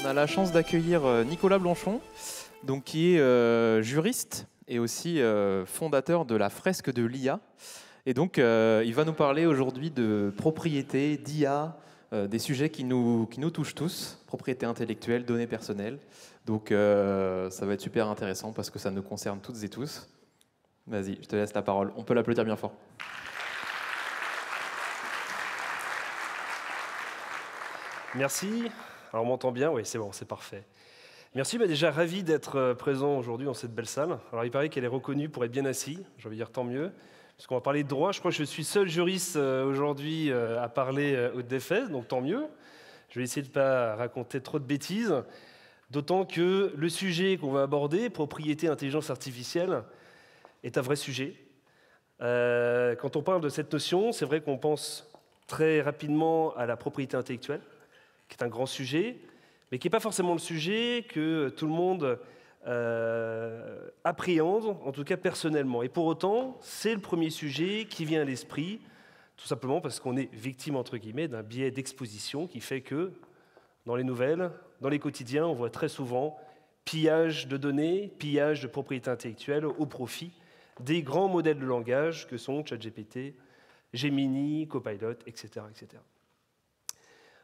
a la chance d'accueillir Nicolas Blanchon, donc, qui est juriste et aussi fondateur de la fresque de l'IA. Et donc, il va nous parler aujourd'hui de propriété, d'IA, des sujets qui nous touchent tous, propriété intellectuelle, données personnelles. Donc, ça va être super intéressant parce que ça nous concerne toutes et tous. Vas-y, je te laisse la parole. On peut l'applaudir bien fort. Merci. Alors, on m'entend bien? Oui, c'est bon, c'est parfait. Merci, déjà ravi d'être présent aujourd'hui dans cette belle salle. Alors, il paraît qu'elle est reconnue pour être bien assis. J'ai envie de dire tant mieux, parce qu'on va parler de droit. Je crois que je suis seul juriste aujourd'hui à parler au DFS, donc tant mieux. Je vais essayer de ne pas raconter trop de bêtises, d'autant que le sujet qu'on va aborder, propriété, intelligence artificielle, est un vrai sujet. Quand on parle de cette notion, c'est vrai qu'on pense très rapidement à la propriété intellectuelle, qui est un grand sujet, mais qui n'est pas forcément le sujet que tout le monde appréhende, en tout cas personnellement. Et pour autant, c'est le premier sujet qui vient à l'esprit, tout simplement parce qu'on est victime, entre guillemets, d'un biais d'exposition qui fait que, dans les nouvelles, dans les quotidiens, on voit très souvent pillage de données, pillage de propriété intellectuelle au profit des grands modèles de langage que sont ChatGPT, Gemini, Copilot, etc., etc.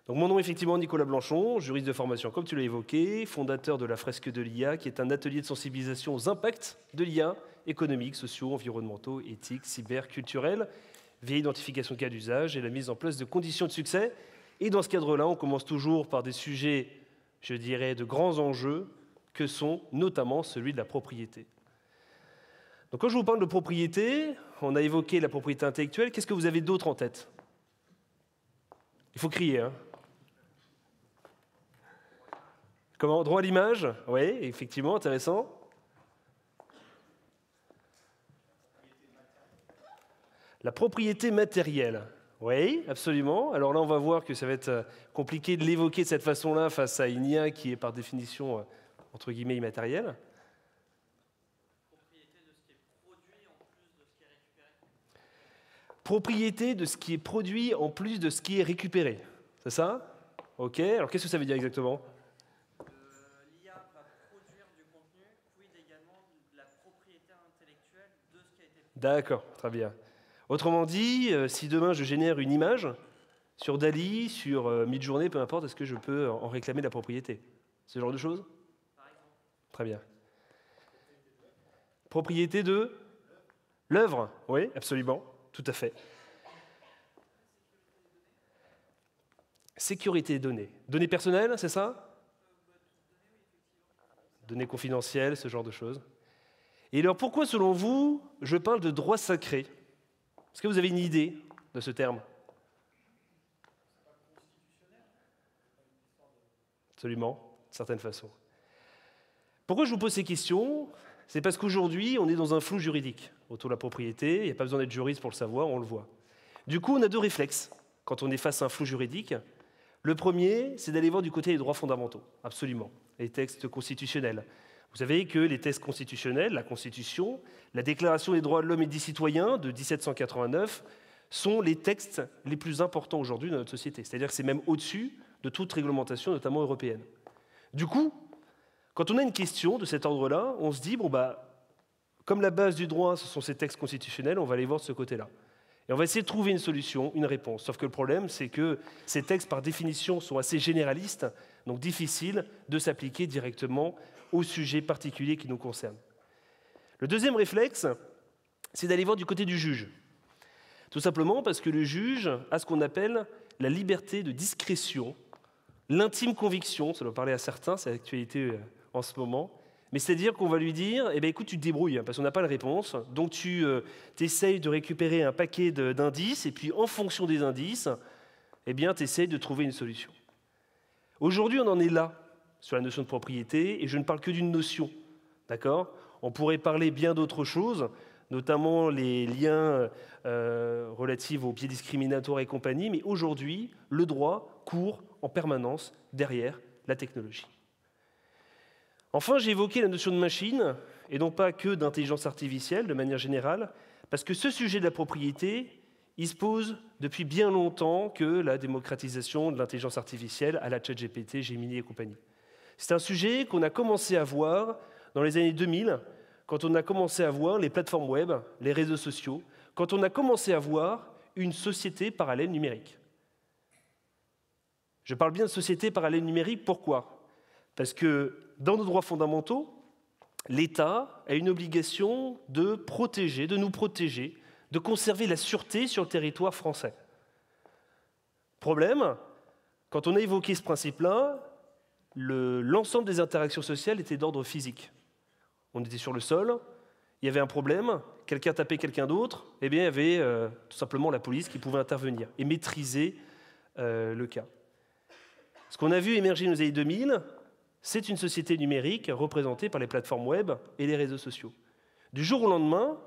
Donc mon nom est effectivement Nicolas Blanchon, juriste de formation comme tu l'as évoqué, fondateur de la fresque de l'IA, qui est un atelier de sensibilisation aux impacts de l'IA, économiques, sociaux, environnementaux, éthiques, cyber, culturels, via identification de cas d'usage et la mise en place de conditions de succès. Et dans ce cadre-là, on commence toujours par des sujets, je dirais, de grands enjeux, que sont notamment celui de la propriété. Donc quand je vous parle de propriété, on a évoqué la propriété intellectuelle, qu'est-ce que vous avez d'autre en tête? Il faut crier, hein. Comment? Droit à l'image? Oui, effectivement, intéressant. La propriété matérielle? Oui, absolument. Alors là, on va voir que ça va être compliqué de l'évoquer de cette façon-là face à une IA qui est par définition, entre guillemets, immatérielle. Propriété de ce qui est produit en plus de ce qui est récupéré. C'est ça? Ok. Alors qu'est-ce que ça veut dire exactement? L'IA va produire du contenu, quid également de la propriété intellectuelle de ce qui a été produit. D'accord, très bien. Autrement dit, si demain je génère une image sur DALL-E, sur Midjourney, peu importe, est-ce que je peux en réclamer la propriété? Ce genre de choses? Par exemple. Très bien. Propriété de l'œuvre? Oui, absolument, tout à fait. Sécurité des données. Données personnelles, c'est ça? Données confidentielles, ce genre de choses. Et alors, pourquoi, selon vous, je parle de droit sacré? Est-ce que vous avez une idée de ce terme? Absolument, d'une certaine façon. Pourquoi je vous pose ces questions? C'est parce qu'aujourd'hui, on est dans un flou juridique autour de la propriété. Il n'y a pas besoin d'être juriste pour le savoir, on le voit. Du coup, on a deux réflexes quand on est face à un flou juridique. Le premier, c'est d'aller voir du côté des droits fondamentaux, absolument, les textes constitutionnels. Vous savez que les textes constitutionnels, la Constitution, la Déclaration des droits de l'homme et des citoyens de 1789, sont les textes les plus importants aujourd'hui dans notre société. C'est-à-dire que c'est même au-dessus de toute réglementation, notamment européenne. Du coup, quand on a une question de cet ordre-là, on se dit, comme la base du droit, ce sont ces textes constitutionnels, on va aller voir de ce côté-là. Et on va essayer de trouver une solution, une réponse. Sauf que le problème, c'est que ces textes, par définition, sont assez généralistes, donc difficiles de s'appliquer directement au sujet particulier qui nous concerne. Le deuxième réflexe, c'est d'aller voir du côté du juge. Tout simplement parce que le juge a ce qu'on appelle la liberté de discrétion, l'intime conviction, ça doit parler à certains, c'est l'actualité en ce moment, mais c'est-à-dire qu'on va lui dire, écoute, tu te débrouilles, parce qu'on n'a pas la réponse, donc tu essayes de récupérer un paquet d'indices, et puis en fonction des indices, tu essayes de trouver une solution. Aujourd'hui, on en est là, sur la notion de propriété, et je ne parle que d'une notion, d'accord? On pourrait parler bien d'autres choses, notamment les liens relatifs aux biais discriminatoires et compagnie, mais aujourd'hui, le droit court en permanence derrière la technologie. Enfin, j'ai évoqué la notion de machine, et non pas que d'intelligence artificielle, de manière générale, parce que ce sujet de la propriété, il se pose depuis bien longtemps que la démocratisation de l'intelligence artificielle à la ChatGPT, Gemini et compagnie. C'est un sujet qu'on a commencé à voir dans les années 2000, quand on a commencé à voir les plateformes web, les réseaux sociaux, quand on a commencé à voir une société parallèle numérique. Je parle bien de société parallèle numérique, pourquoi? Parce que dans nos droits fondamentaux, l'État a une obligation de protéger, de nous protéger, de conserver la sûreté sur le territoire français. Problème, quand on a évoqué ce principe-là, l'ensemble des interactions sociales était d'ordre physique. On était sur le sol, il y avait un problème, quelqu'un tapait quelqu'un d'autre, eh bien, il y avait tout simplement la police qui pouvait intervenir et maîtriser le cas. Ce qu'on a vu émerger dans les années 2000, c'est une société numérique représentée par les plateformes web et les réseaux sociaux. Du jour au lendemain,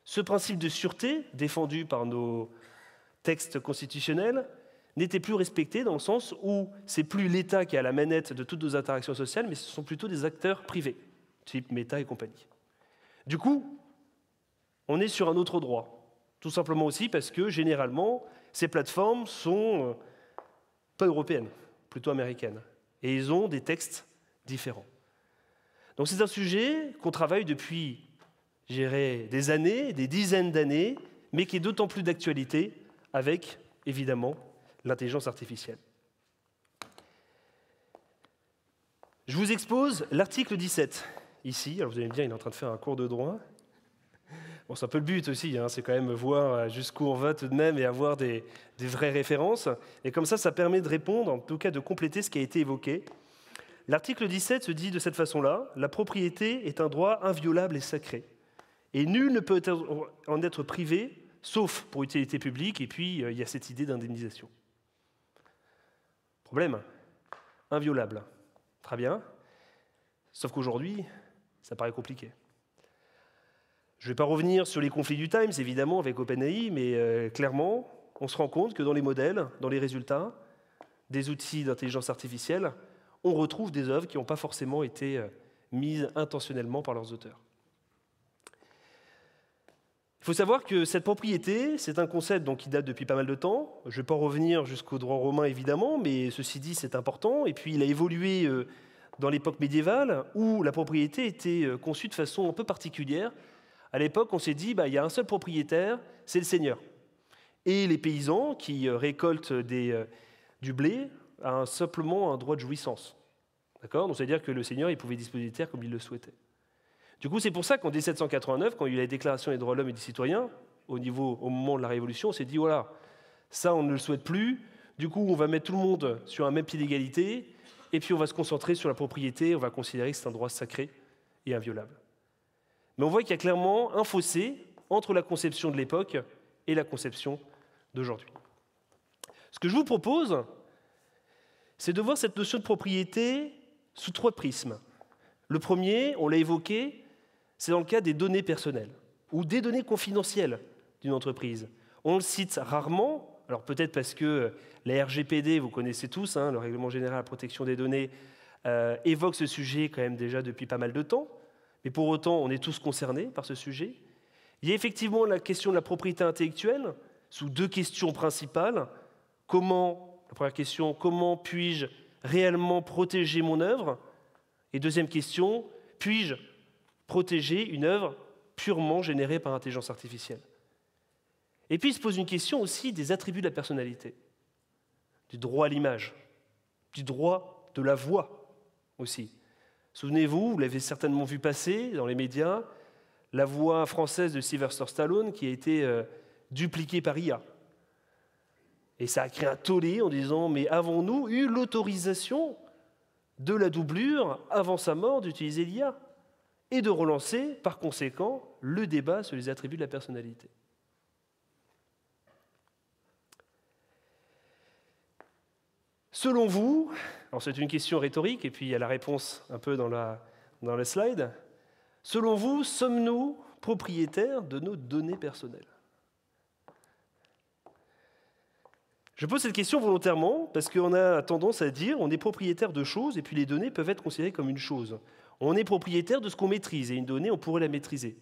ce principe de sûreté, défendu par nos textes constitutionnels, n'était plus respecté dans le sens où c'est plus l'État qui a la manette de toutes nos interactions sociales, mais ce sont plutôt des acteurs privés, type Meta et compagnie. Du coup, on est sur un autre droit. Tout simplement aussi parce que, généralement, ces plateformes sont pas européennes, plutôt américaines. Et ils ont des textes différents. Donc c'est un sujet qu'on travaille depuis, je dirais, des années, des dizaines d'années, mais qui est d'autant plus d'actualité avec, évidemment, l'intelligence artificielle. Je vous expose l'article 17, ici. Alors vous allez me dire, il est en train de faire un cours de droit. Bon, c'est un peu le but aussi, hein, c'est quand même voir jusqu'où on va tout de même et avoir des vraies références. Et comme ça permet de répondre, en tout cas de compléter ce qui a été évoqué. L'article 17 se dit de cette façon-là, « La propriété est un droit inviolable et sacré, et nul ne peut en être privé, sauf pour utilité publique, et puis il y a cette idée d'indemnisation. » Problème, inviolable. Très bien. Sauf qu'aujourd'hui, ça paraît compliqué. Je ne vais pas revenir sur les conflits du Times, évidemment, avec OpenAI, mais clairement, on se rend compte que dans les modèles, dans les résultats, des outils d'intelligence artificielle, on retrouve des œuvres qui n'ont pas forcément été mises intentionnellement par leurs auteurs. Il faut savoir que cette propriété, c'est un concept donc, qui date depuis pas mal de temps. Je ne vais pas revenir jusqu'au droit romain, évidemment, mais ceci dit, c'est important. Et puis, il a évolué dans l'époque médiévale, où la propriété était conçue de façon un peu particulière. À l'époque, on s'est dit, il y a un seul propriétaire, c'est le seigneur. Et les paysans qui récoltent du blé ont simplement un droit de jouissance. D'accord ? Donc, c'est-à-dire que le seigneur il pouvait disposer des terres comme il le souhaitait. Du coup, c'est pour ça qu'en 1789, quand il y a eu la Déclaration des droits de l'homme et du citoyen, au moment de la Révolution, on s'est dit, voilà, ça, on ne le souhaite plus. Du coup, on va mettre tout le monde sur un même pied d'égalité, et puis on va se concentrer sur la propriété, on va considérer que c'est un droit sacré et inviolable. Mais on voit qu'il y a clairement un fossé entre la conception de l'époque et la conception d'aujourd'hui. Ce que je vous propose, c'est de voir cette notion de propriété sous 3 prismes. Le premier, on l'a évoqué, c'est dans le cas des données personnelles ou des données confidentielles d'une entreprise. On le cite rarement, alors peut-être parce que la RGPD, vous connaissez tous, le Règlement général de la protection des données, évoque ce sujet quand même déjà depuis pas mal de temps, mais pour autant, on est tous concernés par ce sujet. Il y a effectivement la question de la propriété intellectuelle, sous 2 questions principales. La première question, comment puis-je réellement protéger mon œuvre ? Et deuxième question, puis-je protéger une œuvre purement générée par intelligence artificielle ? Et puis il se pose une question aussi des attributs de la personnalité, du droit à l'image, du droit de la voix aussi. Souvenez-vous, vous l'avez certainement vu passer dans les médias, la voix française de Sylvester Stallone qui a été dupliquée par IA. Et ça a créé un tollé en disant « Mais avons-nous eu l'autorisation de la doublure avant sa mort d'utiliser l'IA ?» et de relancer, par conséquent, le débat sur les attributs de la personnalité. Selon vous, alors c'est une question rhétorique, et puis il y a la réponse un peu dans le slide, selon vous, sommes-nous propriétaires de nos données personnelles ? Je pose cette question volontairement parce qu'on a tendance à dire on est propriétaire de choses et puis les données peuvent être considérées comme une chose. On est propriétaire de ce qu'on maîtrise et une donnée, on pourrait la maîtriser.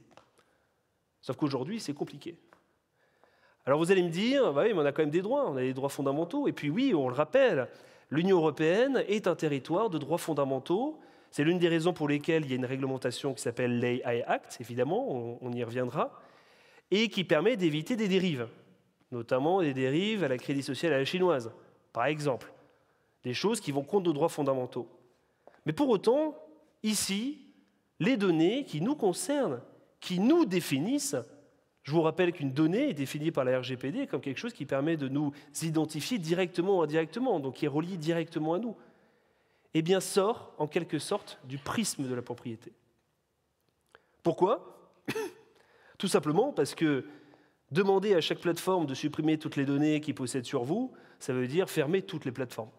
Sauf qu'aujourd'hui, c'est compliqué. Alors vous allez me dire, oui, mais on a quand même des droits, on a des droits fondamentaux. Et puis oui, on le rappelle, L'Union européenne est un territoire de droits fondamentaux. C'est l'une des raisons pour lesquelles il y a une réglementation qui s'appelle l'AI Act, évidemment, on y reviendra, et qui permet d'éviter des dérives, notamment des dérives à la crédit social à la chinoise, par exemple, des choses qui vont contre nos droits fondamentaux. Mais pour autant, ici, les données qui nous concernent, qui nous définissent, je vous rappelle qu'une donnée est définie par la RGPD comme quelque chose qui permet de nous identifier directement ou indirectement, donc qui est relié directement à nous, eh bien sort en quelque sorte du prisme de la propriété. Pourquoi ? Tout simplement parce que demander à chaque plateforme de supprimer toutes les données qu'ils possèdent sur vous, ça veut dire fermer toutes les plateformes.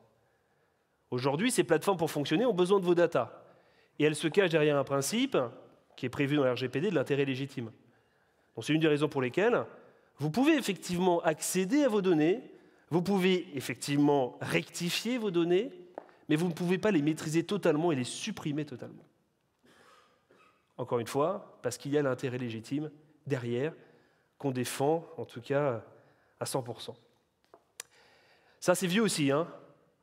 Aujourd'hui, ces plateformes, pour fonctionner, ont besoin de vos datas. Et elles se cachent derrière un principe qui est prévu dans la RGPD de l'intérêt légitime. Donc c'est une des raisons pour lesquelles vous pouvez effectivement accéder à vos données, vous pouvez effectivement rectifier vos données, mais vous ne pouvez pas les maîtriser totalement et les supprimer totalement. Encore une fois, parce qu'il y a l'intérêt légitime derrière, qu'on défend, en tout cas, à 100%. Ça, c'est vieux aussi, hein.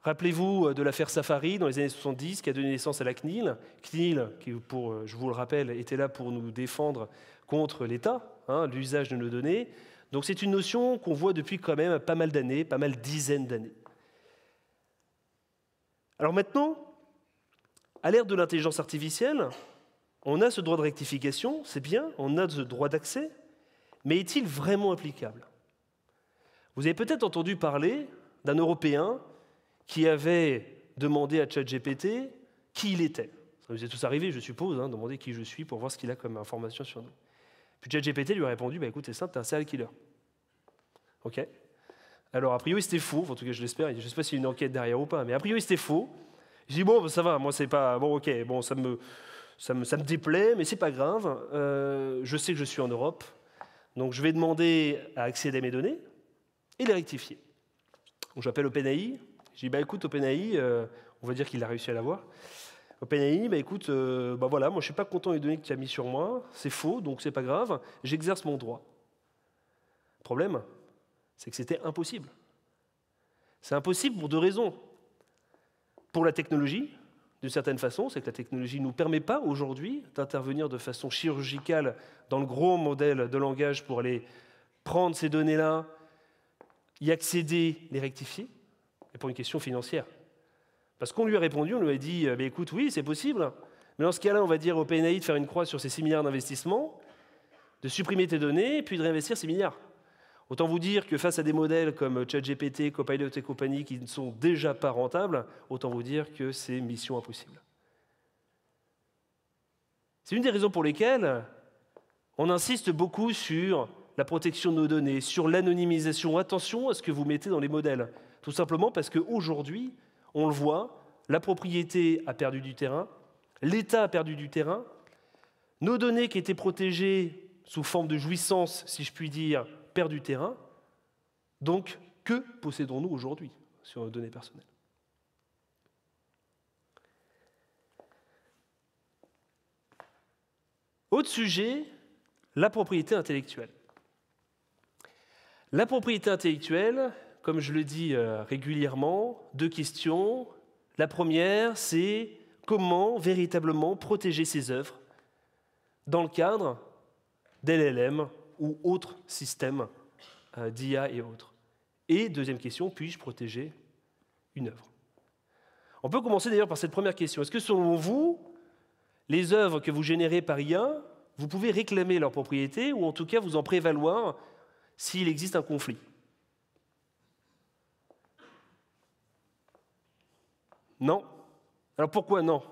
Rappelez-vous de l'affaire Safari dans les années 70 qui a donné naissance à la CNIL. CNIL, qui, je vous le rappelle, était là pour nous défendre contre l'État, l'usage de nos données. Donc c'est une notion qu'on voit depuis quand même pas mal d'années, pas mal dizaines d'années. Alors maintenant, à l'ère de l'intelligence artificielle, on a ce droit de rectification, c'est bien, on a ce droit d'accès, mais est-il vraiment applicable ? Vous avez peut-être entendu parler d'un Européen qui avait demandé à ChatGPT qui il était. Ça vous est tous arrivé, je suppose, demander qui je suis pour voir ce qu'il a comme information sur nous. Puis ChatGPT lui a répondu, écoute, c'est simple, t'es un serial killer. OK ? Alors, a priori, c'était faux, en tout cas, je l'espère, je ne sais pas s'il y a une enquête derrière ou pas, mais a priori, c'était faux. Je dis, bon, ça va, moi, c'est pas... Bon, OK, bon, ça me déplaît, mais c'est pas grave. Je sais que je suis en Europe, donc je vais demander à accéder à mes données et les rectifier. Donc, j'appelle OpenAI. Je dis, écoute, OpenAI, on va dire qu'il a réussi à l'avoir. OpenAI, écoute, voilà, moi je ne suis pas content des données que tu as mises sur moi, c'est faux, donc c'est pas grave, j'exerce mon droit. Le problème, c'est que c'était impossible. C'est impossible pour deux raisons. Pour la technologie, d'une certaine façon, c'est que la technologie ne nous permet pas aujourd'hui d'intervenir de façon chirurgicale dans le gros modèle de langage pour aller prendre ces données-là, y accéder, les rectifier, et pour une question financière. Parce qu'on lui a répondu, on lui a dit, écoute, oui, c'est possible, mais dans ce cas-là, on va dire au OpenAI de faire une croix sur ces 6 milliards d'investissements, de supprimer tes données, puis de réinvestir 6 milliards. Autant vous dire que face à des modèles comme ChatGPT, Copilot et compagnie qui ne sont déjà pas rentables, autant vous dire que c'est mission impossible. C'est une des raisons pour lesquelles on insiste beaucoup sur la protection de nos données, sur l'anonymisation. Attention à ce que vous mettez dans les modèles. Tout simplement parce qu'aujourd'hui, on le voit, la propriété a perdu du terrain, l'État a perdu du terrain, nos données qui étaient protégées sous forme de jouissance, si je puis dire, perdent du terrain. Donc, que possédons-nous aujourd'hui sur nos données personnelles ? Autre sujet, la propriété intellectuelle. La propriété intellectuelle, comme je le dis régulièrement, deux questions. La première, c'est comment véritablement protéger ses œuvres dans le cadre d'LLM ou autres systèmes d'IA et autres. Et deuxième question, puis-je protéger une œuvre ? On peut commencer d'ailleurs par cette première question. Est-ce que selon vous, les œuvres que vous générez par IA, vous pouvez réclamer leur propriété ou en tout cas vous en prévaloir s'il existe un conflit ? Non. Alors pourquoi non ?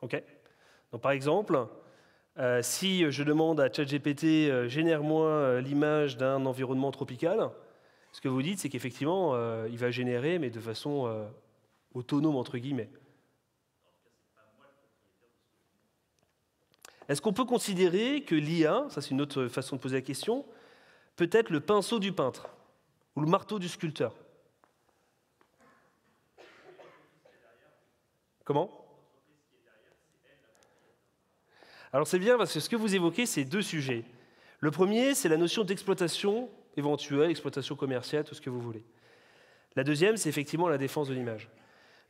OK. Donc, par exemple, si je demande à ChatGPT génère-moi l'image d'un environnement tropical, ce que vous dites, c'est qu'effectivement, il va générer, mais de façon autonome, entre guillemets. est-ce qu'on peut considérer que l'IA, ça c'est une autre façon de poser la question, peut être le pinceau du peintre ou le marteau du sculpteur? Comment? Alors c'est bien parce que ce que vous évoquez, c'est deux sujets. Le premier, c'est la notion d'exploitation éventuelle, exploitation commerciale, tout ce que vous voulez. La deuxième, c'est effectivement la défense de l'image.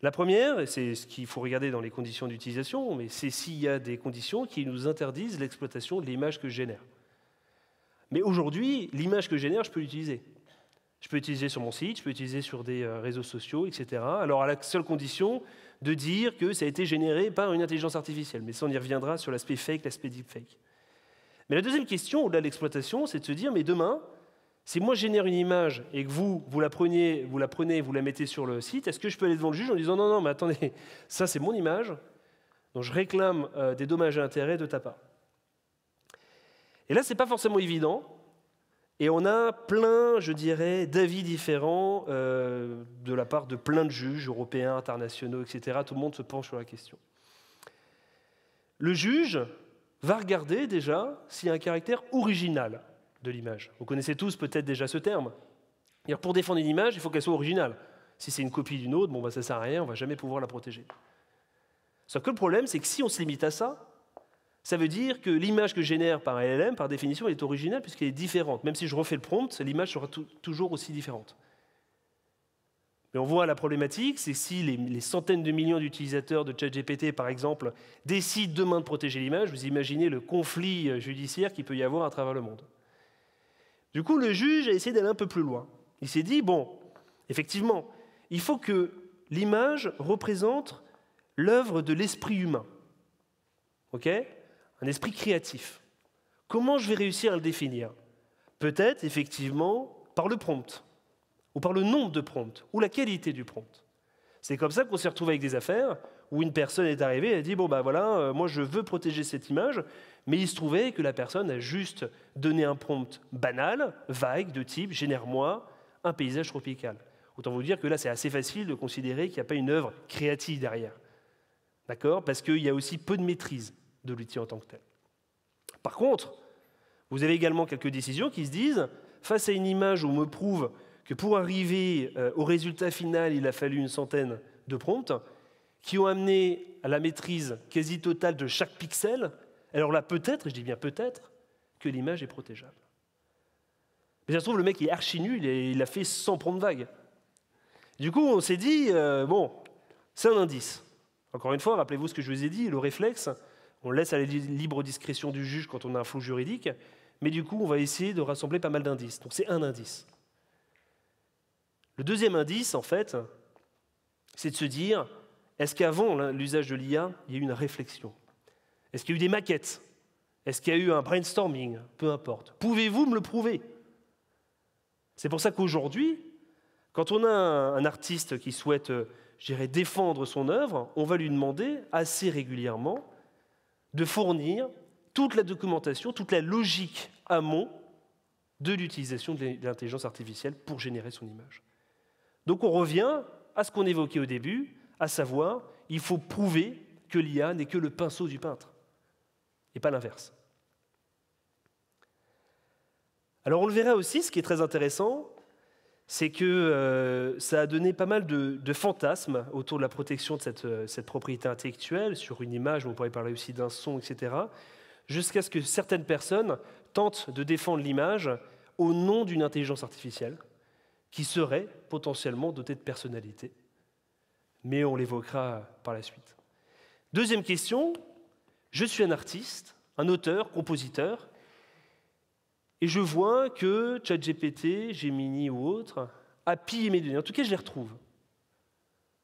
La première, et c'est ce qu'il faut regarder dans les conditions d'utilisation, mais c'est s'il y a des conditions qui nous interdisent l'exploitation de l'image que je génère. Mais aujourd'hui, l'image que je génère, je peux l'utiliser. Je peux l'utiliser sur mon site, je peux l'utiliser sur des réseaux sociaux, etc. Alors à la seule condition de dire que ça a été généré par une intelligence artificielle. Mais ça, on y reviendra sur l'aspect fake, l'aspect deepfake. Mais la deuxième question, au-delà de l'exploitation, c'est de se dire, mais demain, si moi je génère une image et que vous la prenez, vous la mettez sur le site, est-ce que je peux aller devant le juge en disant non, mais attendez, ça c'est mon image, donc je réclame des dommages et intérêts de ta part. Et là, ce n'est pas forcément évident, et on a plein, je dirais, d'avis différents de la part de plein de juges européens, internationaux, etc. Tout le monde se penche sur la question. Le juge va regarder déjà s'il y a un caractère original de l'image. Vous connaissez tous peut-être déjà ce terme. Pour défendre une image, il faut qu'elle soit originale. Si c'est une copie d'une autre, ça ne sert à rien, on ne va jamais pouvoir la protéger. Sauf que le problème, c'est que si on se limite à ça, ça veut dire que l'image que je génère par LLM, par définition, elle est originale puisqu'elle est différente. Même si je refais le prompt, l'image sera toujours aussi différente. Mais on voit la problématique, c'est si les centaines de millions d'utilisateurs de ChatGPT, par exemple, décident demain de protéger l'image, vous imaginez le conflit judiciaire qu'il peut y avoir à travers le monde. Du coup, le juge a essayé d'aller un peu plus loin. Il s'est dit, effectivement, il faut que l'image représente l'œuvre de l'esprit humain. Un esprit créatif. Comment je vais réussir à le définir? Peut-être, effectivement, par le prompt, ou par le nombre de prompts, ou la qualité du prompt. C'est comme ça qu'on s'est retrouvé avec des affaires où une personne est arrivée et a dit moi je veux protéger cette image, mais il se trouvait que la personne a juste donné un prompt banal, vague, de type génère-moi un paysage tropical. Autant vous dire que là c'est assez facile de considérer qu'il n'y a pas une œuvre créative derrière. D'accord? Parce qu'il y a aussi peu de maîtrise de l'outil en tant que tel. Par contre, vous avez également quelques décisions qui se disent, face à une image où on me prouve que pour arriver au résultat final, il a fallu une centaine de prompts, qui ont amené à la maîtrise quasi totale de chaque pixel, alors là, peut-être, et je dis bien peut-être, que l'image est protégeable. Mais ça se trouve, le mec est archi nul, il a fait 100 prompts vagues. Du coup, on s'est dit, c'est un indice. Encore une fois, rappelez-vous ce que je vous ai dit, le réflexe, on laisse à la libre discrétion du juge quand on a un flou juridique, mais du coup, on va essayer de rassembler pas mal d'indices. Donc c'est un indice. Le deuxième indice, en fait, c'est de se dire, est-ce qu'avant l'usage de l'IA, il y a eu une réflexion? Est-ce qu'il y a eu des maquettes? Est-ce qu'il y a eu un brainstorming? Peu importe. Pouvez-vous me le prouver? C'est pour ça qu'aujourd'hui, quand on a un artiste qui souhaite, défendre son œuvre, on va lui demander assez régulièrement de fournir toute la documentation, toute la logique amont de l'utilisation de l'intelligence artificielle pour générer son image. Donc on revient à ce qu'on évoquait au début, à savoir, il faut prouver que l'IA n'est que le pinceau du peintre, et pas l'inverse. Alors on le verra aussi, ce qui est très intéressant, c'est que ça a donné pas mal de fantasmes autour de la protection de cette propriété intellectuelle, sur une image, on pourrait parler aussi d'un son, etc., jusqu'à ce que certaines personnes tentent de défendre l'image au nom d'une intelligence artificielle qui serait potentiellement dotée de personnalité. Mais on l'évoquera par la suite. Deuxième question, je suis un artiste, un auteur, compositeur, et je vois que ChatGPT, Gemini ou autre a pillé mes données. En tout cas, je les retrouve.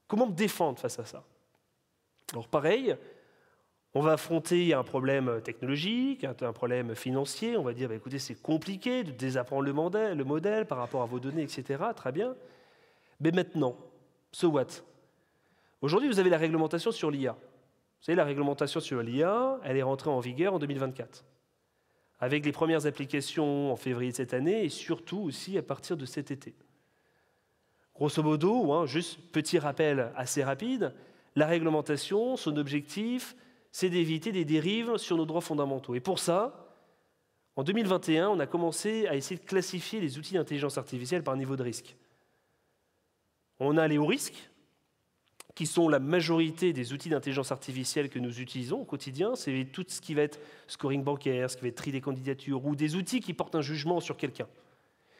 Comment me défendre face à ça? Alors pareil, on va affronter un problème technologique, un problème financier. On va dire, écoutez, c'est compliqué de désapprendre le modèle par rapport à vos données, etc. Très bien. Mais maintenant, so what? Aujourd'hui, vous avez la réglementation sur l'IA. Vous savez, la réglementation sur l'IA, elle est rentrée en vigueur en 2024. Avec les premières applications en février de cette année et surtout aussi à partir de cet été. Grosso modo, juste petit rappel assez rapide, la réglementation, son objectif, c'est d'éviter des dérives sur nos droits fondamentaux. Et pour ça, en 2021, on a commencé à essayer de classifier les outils d'intelligence artificielle par niveau de risque. On a les hauts risques, qui sont la majorité des outils d'intelligence artificielle que nous utilisons au quotidien. C'est tout ce qui va être scoring bancaire, ce qui va être tri des candidatures, ou des outils qui portent un jugement sur quelqu'un,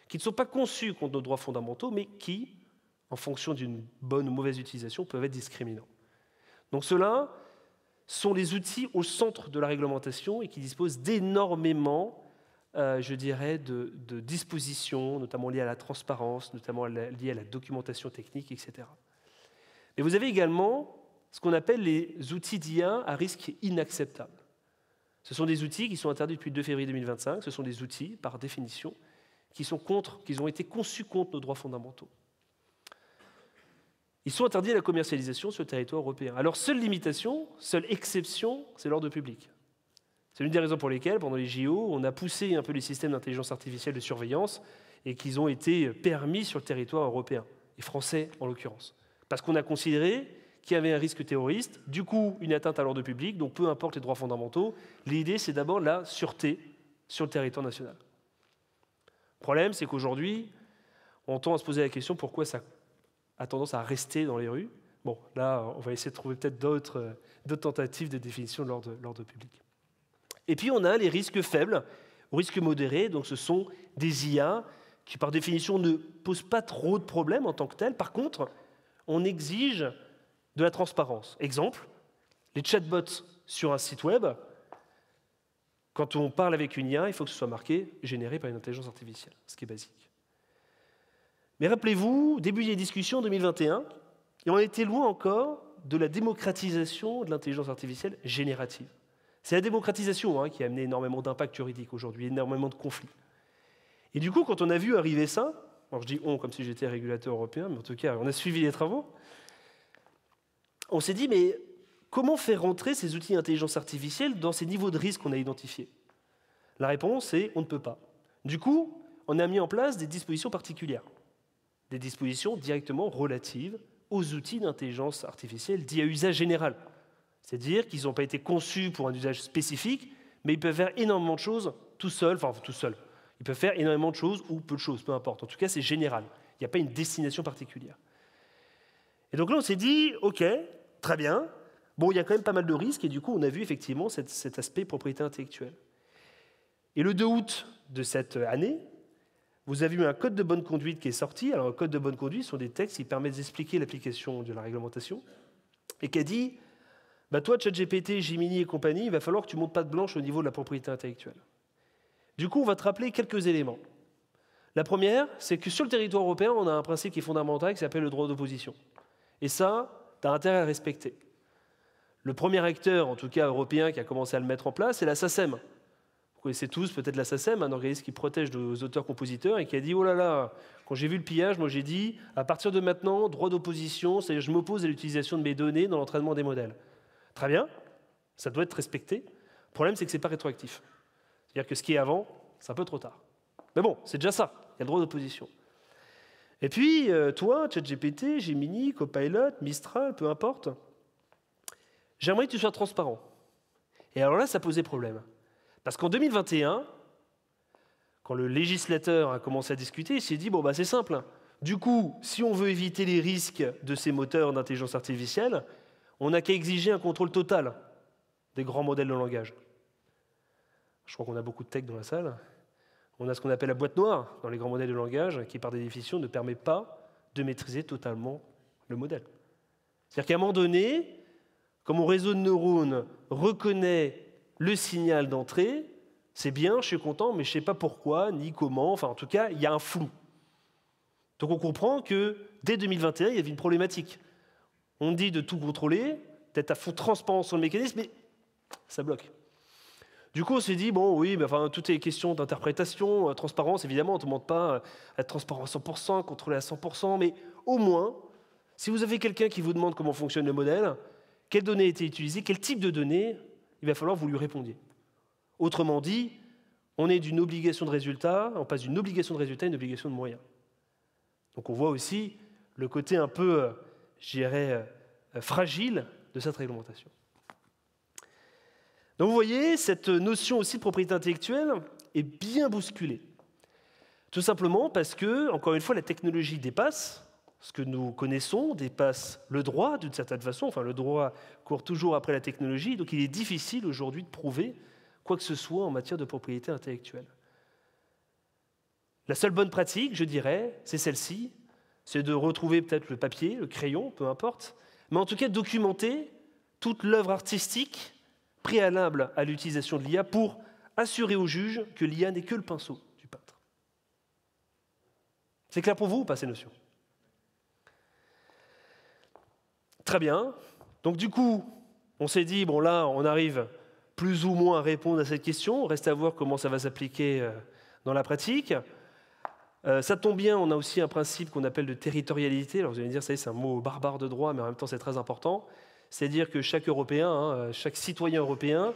qui ne sont pas conçus contre nos droits fondamentaux, mais qui, en fonction d'une bonne ou mauvaise utilisation, peuvent être discriminants. Donc ceux-là sont les outils au centre de la réglementation et qui disposent d'énormément, de dispositions, notamment liées à la transparence, notamment liées à la documentation technique, etc. Mais vous avez également ce qu'on appelle les outils d'IA à risque inacceptable. Ce sont des outils qui sont interdits depuis le 2 février 2025. Ce sont des outils, par définition, qui ont été conçus contre nos droits fondamentaux. Ils sont interdits à la commercialisation sur le territoire européen. Alors, seule limitation, seule exception, c'est l'ordre public. C'est l'une des raisons pour lesquelles, pendant les JO, on a poussé un peu les systèmes d'intelligence artificielle de surveillance et qu'ils ont été permis sur le territoire européen, et français en l'occurrence. Parce qu'on a considéré qu'il y avait un risque terroriste, du coup une atteinte à l'ordre public, donc peu importe les droits fondamentaux, l'idée c'est d'abord la sûreté sur le territoire national. Le problème c'est qu'aujourd'hui, on tend à se poser la question pourquoi ça a tendance à rester dans les rues. Bon, là on va essayer de trouver peut-être d'autres tentatives de définition de l'ordre public. Et puis on a les risques faibles, risques modérés, donc ce sont des IA qui par définition ne posent pas trop de problèmes en tant que tels. Par contre, on exige de la transparence. Exemple, les chatbots sur un site web, quand on parle avec une IA, il faut que ce soit marqué « généré par une intelligence artificielle », ce qui est basique. Mais rappelez-vous, début des discussions en 2021, et on était loin encore de la démocratisation de l'intelligence artificielle générative. C'est la démocratisation qui a amené énormément d'impact juridique aujourd'hui, énormément de conflits. Et du coup, quand on a vu arriver ça, alors je dis « on » comme si j'étais régulateur européen, mais en tout cas, on a suivi les travaux, on s'est dit, mais comment faire rentrer ces outils d'intelligence artificielle dans ces niveaux de risque qu'on a identifiés? La réponse est on ne peut pas. Du coup, on a mis en place des dispositions particulières, des dispositions directement relatives aux outils d'intelligence artificielle dits à usage général. C'est-à-dire qu'ils n'ont pas été conçus pour un usage spécifique, mais ils peuvent faire énormément de choses tout seuls, enfin tout seuls. Ils peuvent faire énormément de choses ou peu de choses, peu importe. En tout cas, c'est général. Il n'y a pas une destination particulière. Et donc là, on s'est dit, OK, très bien. Bon, il y a quand même pas mal de risques, et du coup, on a vu effectivement cet aspect propriété intellectuelle. Et le 2 août de cette année, vous avez eu un code de bonne conduite qui est sorti. Alors, un code de bonne conduite, ce sont des textes qui permettent d'expliquer l'application de la réglementation, et qui a dit, toi, ChatGPT, Gemini et compagnie, il va falloir que tu montes patte blanche au niveau de la propriété intellectuelle. Du coup, on va te rappeler quelques éléments. La première, c'est que sur le territoire européen, on a un principe qui est fondamental qui s'appelle le droit d'opposition. Et ça, tu as intérêt à le respecter. Le premier acteur, en tout cas européen, qui a commencé à le mettre en place, c'est la SACEM. Vous connaissez tous peut-être la SACEM, un organisme qui protège nos auteurs-compositeurs et qui a dit « Oh là là, quand j'ai vu le pillage, moi j'ai dit, à partir de maintenant, droit d'opposition, c'est-à-dire je m'oppose à l'utilisation de mes données dans l'entraînement des modèles. » Très bien, ça doit être respecté. Le problème, c'est que ce n'est pas rétroactif. C'est-à-dire que ce qui est avant, c'est un peu trop tard. Mais bon, c'est déjà ça, il y a le droit d'opposition. Et puis, toi, ChatGPT, Gemini, Copilot, Mistral, peu importe, j'aimerais que tu sois transparent. Et alors là, ça posait problème. Parce qu'en 2021, quand le législateur a commencé à discuter, il s'est dit, c'est simple. Du coup, si on veut éviter les risques de ces moteurs d'intelligence artificielle, on n'a qu'à exiger un contrôle total des grands modèles de langage. Je crois qu'on a beaucoup de tech dans la salle. On a ce qu'on appelle la boîte noire dans les grands modèles de langage qui, par définition, ne permet pas de maîtriser totalement le modèle. C'est-à-dire qu'à un moment donné, comme mon réseau de neurones reconnaît le signal d'entrée, c'est bien, je suis content, mais je ne sais pas pourquoi, ni comment, enfin en tout cas, il y a un flou. Donc on comprend que dès 2021, il y avait une problématique. On dit de tout contrôler, d'être à fond transparence sur le mécanisme, mais ça bloque. Du coup, on s'est dit, tout est question d'interprétation, transparence, évidemment, on ne demande pas à être transparent à 100%, contrôler à 100%, mais au moins, si vous avez quelqu'un qui vous demande comment fonctionne le modèle, quelles données étaient utilisées, quel type de données, il va falloir que vous lui répondiez. Autrement dit, on est d'une obligation de résultat, on passe d'une obligation de résultat à une obligation de moyens. Donc on voit aussi le côté un peu, fragile de cette réglementation. Donc vous voyez, cette notion aussi de propriété intellectuelle est bien bousculée. Tout simplement parce que, encore une fois, la technologie dépasse ce que nous connaissons, dépasse le droit d'une certaine façon. Enfin, le droit court toujours après la technologie, donc il est difficile aujourd'hui de prouver quoi que ce soit en matière de propriété intellectuelle. La seule bonne pratique, je dirais, c'est celle-ci, c'est de retrouver peut-être le papier, le crayon, peu importe, mais en tout cas de documenter toute l'œuvre artistique préalable à l'utilisation de l'IA pour assurer au juge que l'IA n'est que le pinceau du peintre. C'est clair pour vous ou pas ces notions? Très bien. Donc du coup, on s'est dit, bon là, on arrive plus ou moins à répondre à cette question. Reste à voir comment ça va s'appliquer dans la pratique. Ça tombe bien, on a aussi un principe qu'on appelle de territorialité. Alors vous allez me dire, ça y est, c'est un mot barbare de droit, mais en même temps c'est très important. C'est-à-dire que chaque Européen, chaque citoyen européen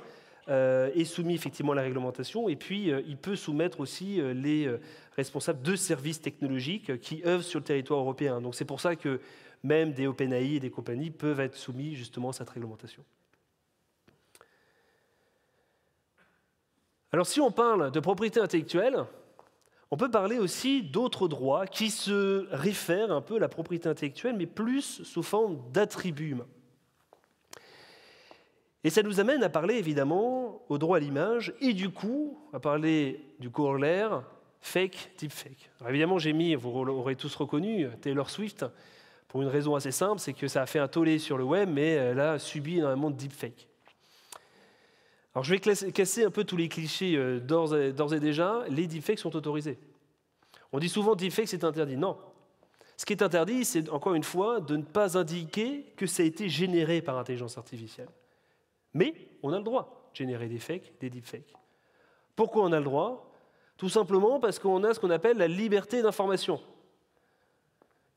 est soumis effectivement à la réglementation et puis il peut soumettre aussi les responsables de services technologiques qui œuvrent sur le territoire européen. Donc c'est pour ça que même des OpenAI et des compagnies peuvent être soumis justement à cette réglementation. Alors si on parle de propriété intellectuelle, on peut parler aussi d'autres droits qui se réfèrent un peu à la propriété intellectuelle, mais plus sous forme d'attributs humains. Et ça nous amène à parler évidemment au droit à l'image et du coup à parler du corollaire fake, deepfake. Alors évidemment, j'ai mis, vous l'aurez tous reconnu, Taylor Swift, pour une raison assez simple, c'est que ça a fait un tollé sur le web, mais elle a subi énormément de deepfake. Alors je vais casser un peu tous les clichés d'ores et déjà. Les deepfakes sont autorisés. On dit souvent deepfake c'est interdit. Non. Ce qui est interdit, c'est encore une fois de ne pas indiquer que ça a été généré par intelligence artificielle. Mais on a le droit de générer des fakes, des deepfakes. Pourquoi on a le droit? Tout simplement parce qu'on a ce qu'on appelle la liberté d'information,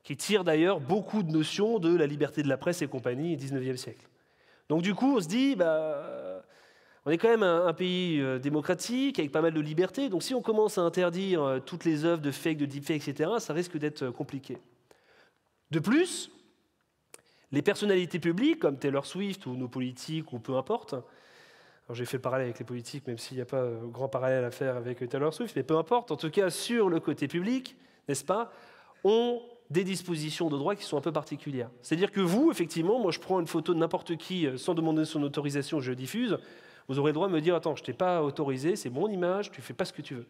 qui tire d'ailleurs beaucoup de notions de la liberté de la presse et compagnie au XIXe siècle. Donc du coup, on se dit, on est quand même un pays démocratique, avec pas mal de liberté, donc si on commence à interdire toutes les œuvres de fake, de deepfake, etc., ça risque d'être compliqué. De plus, les personnalités publiques, comme Taylor Swift ou nos politiques, ou peu importe, alors j'ai fait le parallèle avec les politiques, même s'il n'y a pas grand parallèle à faire avec Taylor Swift, mais peu importe, en tout cas sur le côté public, n'est-ce pas, ont des dispositions de droit qui sont un peu particulières. C'est-à-dire que vous, effectivement, moi je prends une photo de n'importe qui sans demander son autorisation, je diffuse, vous aurez le droit de me dire « Attends, je ne t'ai pas autorisé, c'est mon image, tu ne fais pas ce que tu veux ».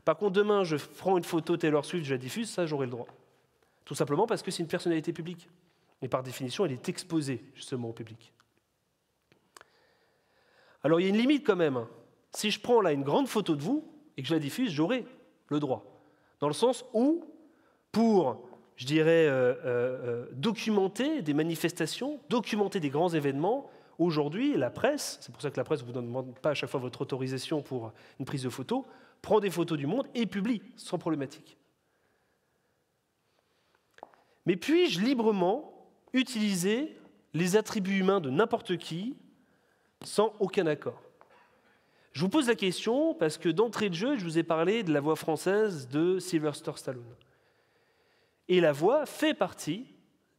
Par contre, demain, je prends une photo Taylor Swift, je la diffuse, ça j'aurai le droit. Tout simplement parce que c'est une personnalité publique. Et par définition, elle est exposée justement au public. Alors il y a une limite quand même. Si je prends là une grande photo de vous et que je la diffuse, j'aurai le droit. Dans le sens où, pour, je dirais, documenter des manifestations, documenter des grands événements, aujourd'hui, la presse, c'est pour ça que la presse ne vous demande pas à chaque fois votre autorisation pour une prise de photo, prend des photos du monde et publie sans problématique. Mais puis-je librement utiliser les attributs humains de n'importe qui sans aucun accord? Je vous pose la question parce que d'entrée de jeu, je vous ai parlé de la voix française de Sylvester Stallone. Et la voix fait partie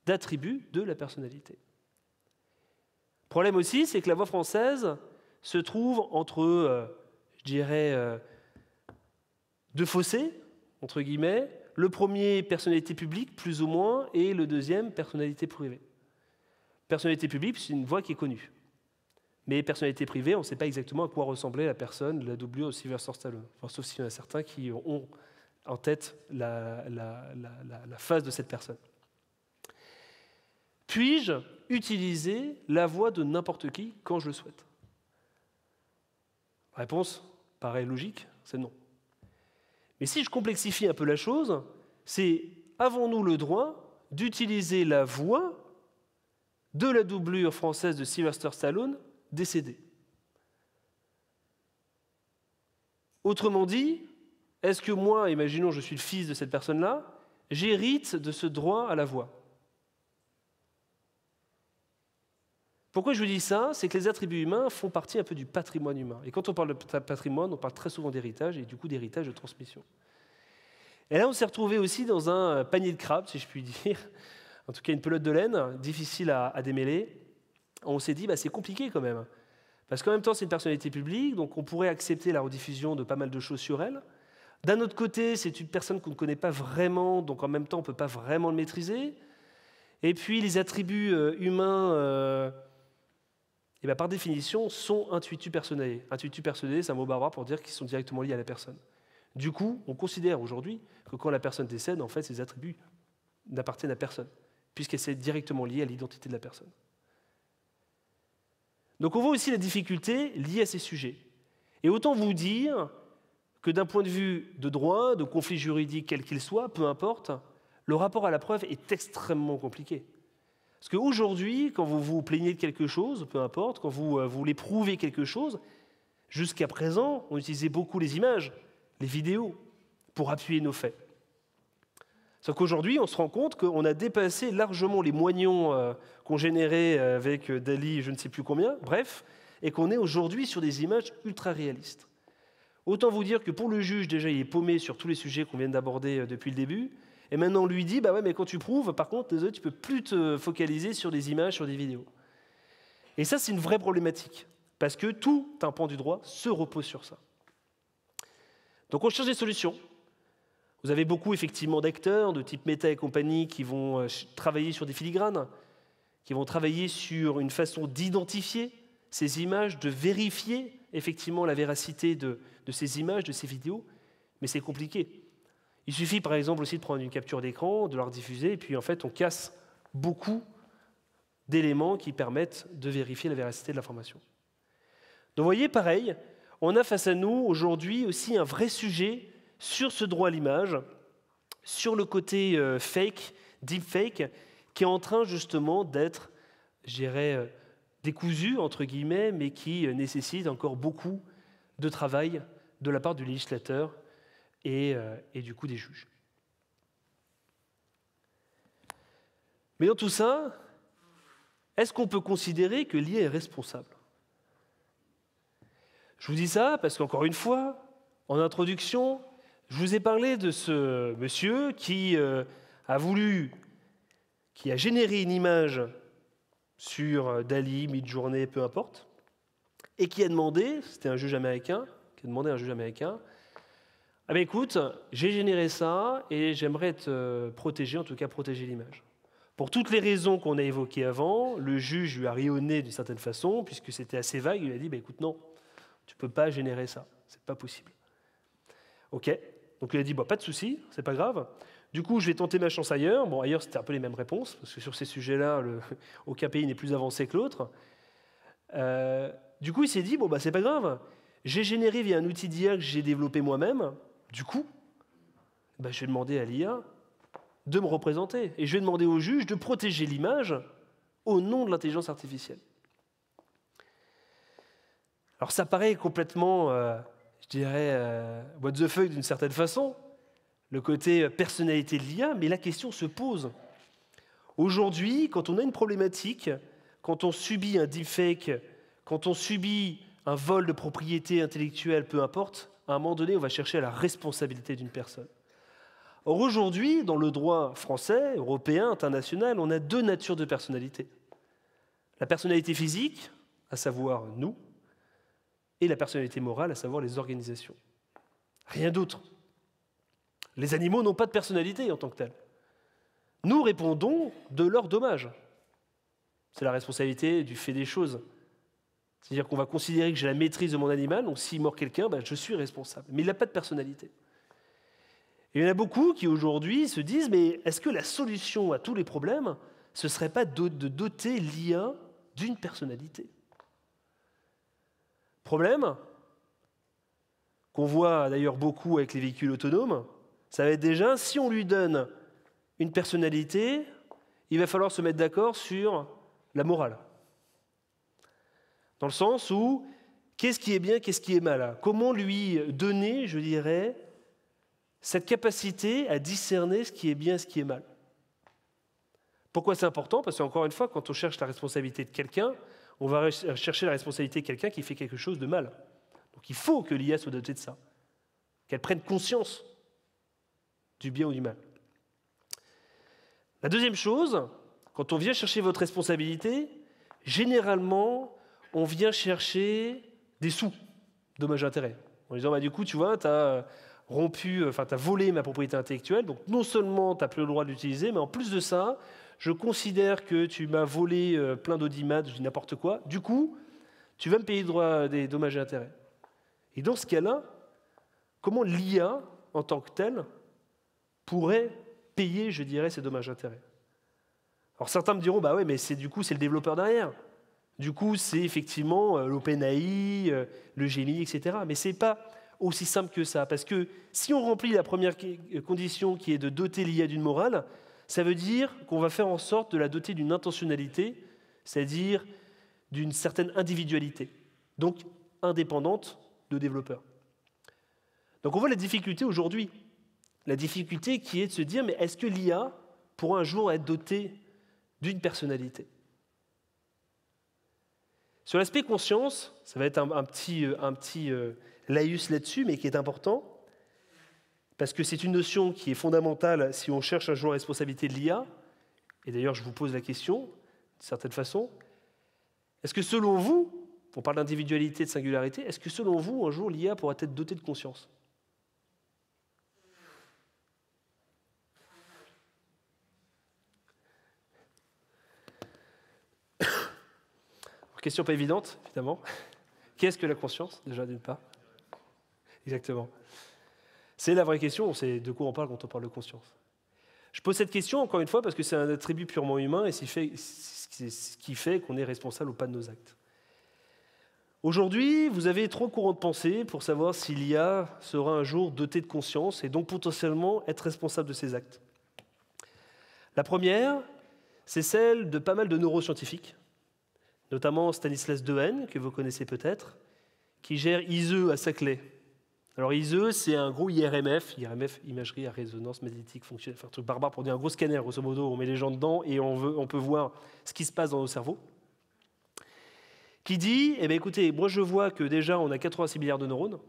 d'attributs de la personnalité. Le problème aussi, c'est que la voix française se trouve entre, je dirais, deux fossés, entre guillemets. Le premier, personnalité publique, plus ou moins, et le deuxième, personnalité privée. Personnalité publique, c'est une voix qui est connue. Mais personnalité privée, on ne sait pas exactement à quoi ressemblait la personne, la doublure de Sylvester Stallone. Enfin, sauf s'il y en a certains qui ont en tête la face de cette personne. Puis-je utiliser la voix de n'importe qui quand je le souhaite? Réponse paraît logique, c'est non. Mais si je complexifie un peu la chose, c'est avons-nous le droit d'utiliser la voix de la doublure française de Sylvester Stallone décédé? Autrement dit, est-ce que moi, imaginons je suis le fils de cette personne-là, j'hérite de ce droit à la voix? Pourquoi je vous dis ça? C'est que les attributs humains font partie un peu du patrimoine humain. Et quand on parle de patrimoine, on parle très souvent d'héritage, et du coup d'héritage de transmission. Et là, on s'est retrouvé aussi dans un panier de crabes, si je puis dire, en tout cas une pelote de laine, difficile à démêler. On s'est dit, c'est compliqué quand même. Parce qu'en même temps, c'est une personnalité publique, donc on pourrait accepter la rediffusion de pas mal de choses sur elle. D'un autre côté, c'est une personne qu'on ne connaît pas vraiment, donc en même temps, on ne peut pas vraiment le maîtriser. Et puis, les attributs humains, par définition, sont intuitu personae. Intuitu personae, c'est un mot barbare pour dire qu'ils sont directement liés à la personne. Du coup, on considère aujourd'hui que quand la personne décède, en fait, ses attributs n'appartiennent à personne, puisqu'elle est directement liée à l'identité de la personne. Donc on voit aussi la difficulté liée à ces sujets. Et autant vous dire que d'un point de vue de droit, de conflit juridique quel qu'il soit, peu importe, le rapport à la preuve est extrêmement compliqué. Parce qu'aujourd'hui, quand vous vous plaignez de quelque chose, peu importe, quand vous voulez prouver quelque chose, jusqu'à présent, on utilisait beaucoup les images, les vidéos, pour appuyer nos faits. Sauf qu'aujourd'hui, on se rend compte qu'on a dépassé largement les moignons qu'on générait avec Dali, je ne sais plus combien, bref, et qu'on est aujourd'hui sur des images ultra réalistes. Autant vous dire que pour le juge, déjà, il est paumé sur tous les sujets qu'on vient d'aborder depuis le début, et maintenant on lui dit, bah ouais, mais quand tu prouves, par contre, désolé, tu ne peux plus te focaliser sur des images, sur des vidéos. Et ça, c'est une vraie problématique, parce que tout un pan du droit se repose sur ça. Donc on cherche des solutions. Vous avez beaucoup effectivement d'acteurs de type Meta et compagnie qui vont travailler sur des filigranes, qui vont travailler sur une façon d'identifier ces images, de vérifier effectivement la véracité de ces images, de ces vidéos, mais c'est compliqué. Il suffit par exemple aussi de prendre une capture d'écran, de la rediffuser, et puis en fait on casse beaucoup d'éléments qui permettent de vérifier la véracité de l'information. Donc vous voyez, pareil, on a face à nous aujourd'hui aussi un vrai sujet sur ce droit à l'image, sur le côté fake, deepfake, qui est en train justement d'être, je dirais, décousu, entre guillemets, mais qui nécessite encore beaucoup de travail de la part du législateur et du coup des juges. Mais dans tout ça, est-ce qu'on peut considérer que l'IA est responsable ? Je vous dis ça parce qu'encore une fois, en introduction, je vous ai parlé de ce monsieur qui a généré une image sur Dali, Midjourney, peu importe, et qui a demandé, c'était un juge américain, qui a demandé à un juge américain, ah ben écoute, j'ai généré ça et j'aimerais te protéger, en tout cas protéger l'image. Pour toutes les raisons qu'on a évoquées avant, le juge lui a ri au nez d'une certaine façon, puisque c'était assez vague, il lui a dit, bah, écoute, non, tu ne peux pas générer ça, c'est pas possible. Ok. Donc il a dit, bah, pas de souci, c'est pas grave. Du coup, je vais tenter ma chance ailleurs. Bon, ailleurs, c'était un peu les mêmes réponses, parce que sur ces sujets-là, aucun pays n'est plus avancé que l'autre. Du coup, il s'est dit, bon, bah, c'est pas grave. J'ai généré via un outil d'IA que j'ai développé moi-même. Du coup, bah, je vais demander à l'IA de me représenter. Et je vais demander au juge de protéger l'image au nom de l'intelligence artificielle. Alors ça paraît complètement... je dirais, what the fuck d'une certaine façon, le côté personnalité de l'IA, mais la question se pose. Aujourd'hui, quand on a une problématique, quand on subit un deepfake, quand on subit un vol de propriété intellectuelle, peu importe, à un moment donné, on va chercher à la responsabilité d'une personne. Or, aujourd'hui, dans le droit français, européen, international, on a deux natures de personnalité. La personnalité physique, à savoir nous, et la personnalité morale, à savoir les organisations. Rien d'autre. Les animaux n'ont pas de personnalité en tant que tels. Nous répondons de leurs dommages. C'est la responsabilité du fait des choses. C'est-à-dire qu'on va considérer que j'ai la maîtrise de mon animal, donc s'il mord quelqu'un, ben, je suis responsable. Mais il n'a pas de personnalité. Et il y en a beaucoup qui aujourd'hui se disent, mais est-ce que la solution à tous les problèmes, ce ne serait pas de doter l'IA d'une personnalité ? Problème qu'on voit d'ailleurs beaucoup avec les véhicules autonomes, ça va être déjà, si on lui donne une personnalité, il va falloir se mettre d'accord sur la morale. Dans le sens où, qu'est-ce qui est bien, qu'est-ce qui est mal ? Comment lui donner, je dirais, cette capacité à discerner ce qui est bien et ce qui est mal ? Pourquoi c'est important ? Parce qu'encore une fois, quand on cherche la responsabilité de quelqu'un, on va chercher la responsabilité de quelqu'un qui fait quelque chose de mal. Donc il faut que l'IA soit dotée de ça, qu'elle prenne conscience du bien ou du mal. La deuxième chose, quand on vient chercher votre responsabilité, généralement, on vient chercher des sous, dommages et intérêts. En disant, du coup, tu vois, tu as volé ma propriété intellectuelle, donc non seulement tu n'as plus le droit de l'utiliser, mais en plus de ça, je considère que tu m'as volé plein d'audimat, je dis n'importe quoi, du coup, tu vas me payer des dommages et intérêts. Et dans ce cas-là, comment l'IA, en tant que telle, pourrait payer, je dirais, ces dommages et intérêts? Alors certains me diront, ouais, mais c'est le développeur derrière. Du coup, c'est effectivement l'OpenAI, le Gemini, etc. Mais ce n'est pas aussi simple que ça. Parce que si on remplit la première condition qui est de doter l'IA d'une morale, ça veut dire qu'on va faire en sorte de la doter d'une intentionnalité, c'est-à-dire d'une certaine individualité, donc indépendante de développeurs. Donc on voit la difficulté aujourd'hui. La difficulté qui est de se dire, mais est-ce que l'IA pourra un jour être dotée d'une personnalité? Sur l'aspect conscience, ça va être un petit laïus là-dessus, mais qui est important, parce que c'est une notion qui est fondamentale si on cherche un jour la responsabilité de l'IA. Et d'ailleurs, je vous pose la question, d'une certaine façon, est-ce que selon vous, on parle d'individualité, de singularité, est-ce que selon vous, un jour, l'IA pourra être dotée de conscience? Question pas évidente, évidemment. Qu'est-ce que la conscience, déjà, d'une part? Exactement. C'est la vraie question, c'est de quoi on parle quand on parle de conscience. Je pose cette question, encore une fois, parce que c'est un attribut purement humain et c'est ce qui fait qu'on est responsable ou pas de nos actes. Aujourd'hui, vous avez 3 courants de pensée pour savoir si l'IA sera un jour dotée de conscience et donc potentiellement être responsable de ses actes. La première, c'est celle de pas mal de neuroscientifiques, notamment Stanislas Dehaene, que vous connaissez peut-être, qui gère ISE à Saclay. Alors ISE, c'est un gros IRMF, imagerie à résonance magnétique fonctionnelle, enfin un truc barbare pour dire un gros scanner, grosso modo, on met les gens dedans et on peut voir ce qui se passe dans nos cerveaux, qui dit, écoutez, moi je vois que déjà on a 86 milliards de neurones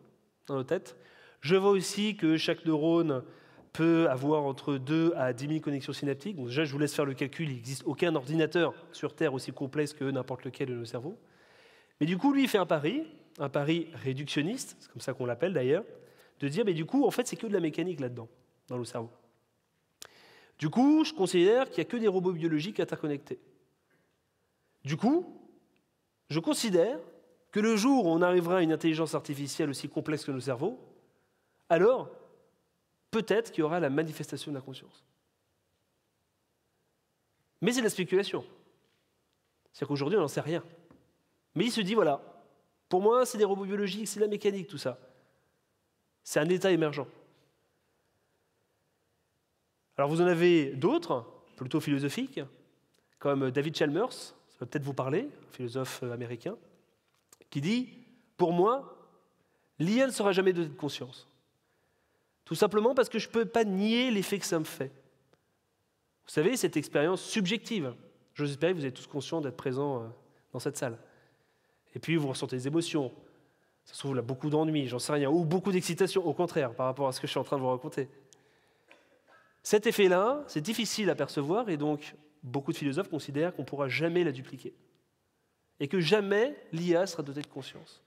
dans nos têtes, je vois aussi que chaque neurone peut avoir entre 2 à 10 000 connexions synaptiques. Donc déjà, je vous laisse faire le calcul. Il n'existe aucun ordinateur sur Terre aussi complexe que n'importe lequel de nos cerveaux. Mais du coup, lui, il fait un pari réductionniste, c'est comme ça qu'on l'appelle d'ailleurs, de dire, mais du coup, en fait, c'est que de la mécanique là-dedans, dans le cerveau. Du coup, je considère qu'il n'y a que des robots biologiques interconnectés. Du coup, je considère que le jour où on arrivera à une intelligence artificielle aussi complexe que nos cerveaux, alors peut-être qu'il y aura la manifestation de la conscience. Mais c'est de la spéculation. C'est-à-dire qu'aujourd'hui, on n'en sait rien. Mais il se dit, voilà, pour moi, c'est des robots biologiques, c'est de la mécanique, tout ça. C'est un état émergent. Alors vous en avez d'autres, plutôt philosophiques, comme David Chalmers, ça va peut-être vous parler, un philosophe américain, qui dit, pour moi, l'IA ne sera jamais dotée de conscience. Tout simplement parce que je ne peux pas nier l'effet que ça me fait. Vous savez, cette expérience subjective, j'ose espérer que vous êtes tous conscients d'être présents dans cette salle. Et puis vous ressentez des émotions, ça se trouve là beaucoup d'ennui, j'en sais rien, ou beaucoup d'excitation, au contraire, par rapport à ce que je suis en train de vous raconter. Cet effet-là, c'est difficile à percevoir, et donc beaucoup de philosophes considèrent qu'on ne pourra jamais la dupliquer. Et que jamais l'IA sera dotée de conscience.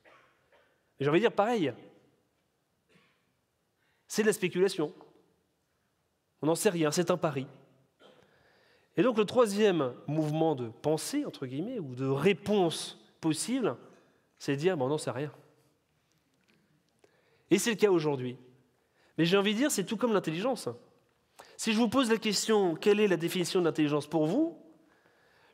Et j'ai envie de dire pareil. C'est de la spéculation. On n'en sait rien, c'est un pari. Et donc le troisième mouvement de pensée, entre guillemets, ou de réponse possible, c'est de dire, on n'en sait rien. Et c'est le cas aujourd'hui. Mais j'ai envie de dire, c'est tout comme l'intelligence. Si je vous pose la question, quelle est la définition de l'intelligence pour vous,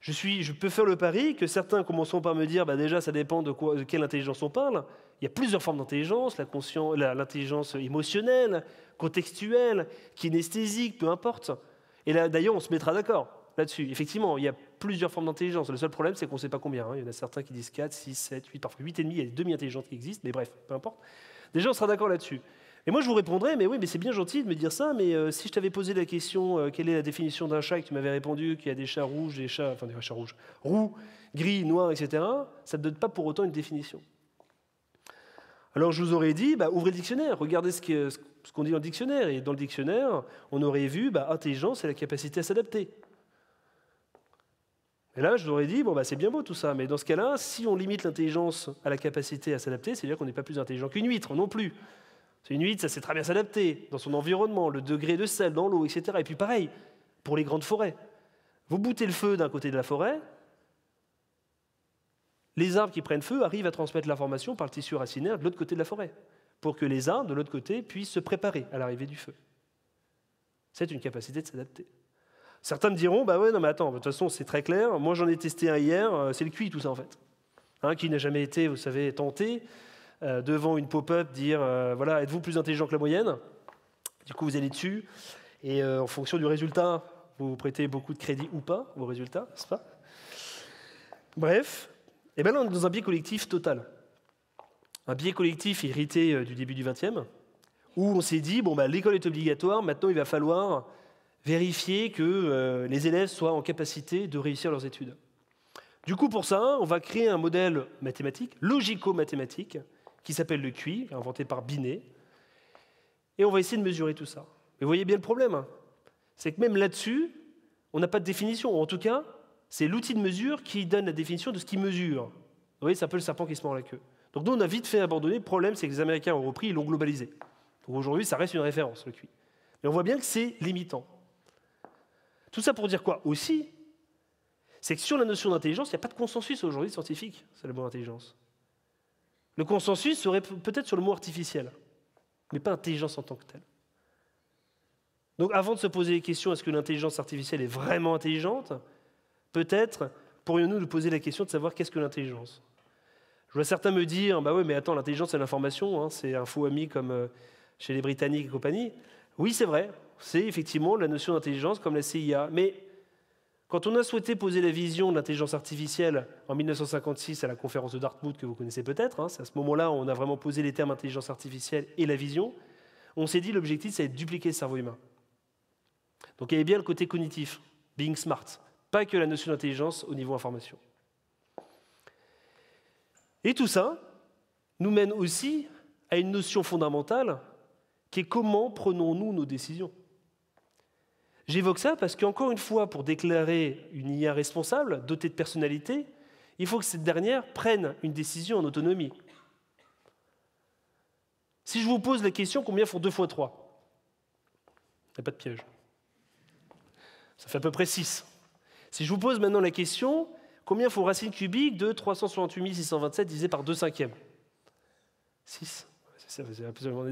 je peux faire le pari que certains commenceront par me dire, déjà ça dépend de quelle intelligence on parle. Il y a plusieurs formes d'intelligence, l'intelligence émotionnelle, contextuelle, kinesthésique, peu importe. Et là, d'ailleurs, on se mettra d'accord là-dessus. Effectivement, il y a plusieurs formes d'intelligence. Le seul problème, c'est qu'on ne sait pas combien. Il y en a certains qui disent 4, 6, 7, 8, parfois 8,5. Il y a des demi-intelligentes qui existent, mais bref, peu importe. Déjà, on sera d'accord là-dessus. Et moi, je vous répondrai, mais oui, mais c'est bien gentil de me dire ça, mais si je t'avais posé la question, quelle est la définition d'un chat, et que tu m'avais répondu qu'il y a des chats rouges, des chats rouges, roux, gris, noirs, etc., ça ne donne pas pour autant une définition. Alors, je vous aurais dit, ouvrez le dictionnaire, regardez ce qu'on dit dans le dictionnaire, et dans le dictionnaire, on aurait vu, intelligence, c'est la capacité à s'adapter. Et là, je leur ai dit, bon, bah, c'est bien beau tout ça, mais dans ce cas-là, si on limite l'intelligence à la capacité à s'adapter, c'est-à-dire qu'on n'est pas plus intelligent qu'une huître non plus. C'est une huître, ça sait très bien s'adapter dans son environnement, le degré de sel dans l'eau, etc. Et puis pareil, pour les grandes forêts. Vous boutez le feu d'un côté de la forêt, les arbres qui prennent feu arrivent à transmettre l'information par le tissu racinaire de l'autre côté de la forêt, pour que les arbres de l'autre côté puissent se préparer à l'arrivée du feu. C'est une capacité de s'adapter. Certains me diront, bah ouais, non mais attends, de toute façon c'est très clair, moi j'en ai testé un hier, c'est le QI tout ça en fait. Qui n'a jamais été, vous savez, tenté devant une pop-up, dire, voilà, êtes-vous plus intelligent que la moyenne? Du coup vous allez dessus, et en fonction du résultat, vous prêtez beaucoup de crédit ou pas aux résultats, n'est-ce pas? Bref, et bien là on est dans un biais collectif total. Un biais collectif hérité du début du XXe, où on s'est dit, bon, bah, l'école est obligatoire, maintenant il va falloir vérifier que les élèves soient en capacité de réussir leurs études. Du coup, pour ça, on va créer un modèle mathématique, logico-mathématique, qui s'appelle le QI, inventé par Binet, et on va essayer de mesurer tout ça. Mais vous voyez bien le problème, hein, c'est que même là-dessus, on n'a pas de définition. En tout cas, c'est l'outil de mesure qui donne la définition de ce qui mesure. Vous voyez, c'est un peu le serpent qui se mord la queue. Donc nous, on a vite fait abandonner. Le problème, c'est que les Américains ont repris, ils l'ont globalisé. Donc aujourd'hui, ça reste une référence, le QI. Mais on voit bien que c'est limitant. Tout ça pour dire quoi aussi? C'est que sur la notion d'intelligence, il n'y a pas de consensus aujourd'hui scientifique sur le mot intelligence. Le consensus serait peut-être sur le mot artificiel, mais pas intelligence en tant que telle. Donc avant de se poser les questions, est-ce que l'intelligence artificielle est vraiment intelligente? Peut-être pourrions-nous nous poser la question de savoir qu'est-ce que l'intelligence. Je vois certains me dire, bah oui, mais attends, l'intelligence c'est l'information, hein, c'est un faux ami comme chez les Britanniques et compagnie. Oui, c'est vrai, c'est effectivement la notion d'intelligence comme la CIA. Mais quand on a souhaité poser la vision de l'intelligence artificielle en 1956 à la conférence de Dartmouth, que vous connaissez peut-être, hein, c'est à ce moment-là où on a vraiment posé les termes intelligence artificielle et la vision, on s'est dit l'objectif c'est de dupliquer le cerveau humain. Donc il y avait bien le côté cognitif, being smart, pas que la notion d'intelligence au niveau information. Et tout ça nous mène aussi à une notion fondamentale qui est comment prenons-nous nos décisions. J'évoque ça parce qu'encore une fois, pour déclarer une IA responsable, dotée de personnalité, il faut que cette dernière prenne une décision en autonomie. Si je vous pose la question, combien font 2 x 3 ? Il n'y a pas de piège. Ça fait à peu près 6. Si je vous pose maintenant la question, combien font racine cubique de 368 627 divisé par 2/5 ? 6.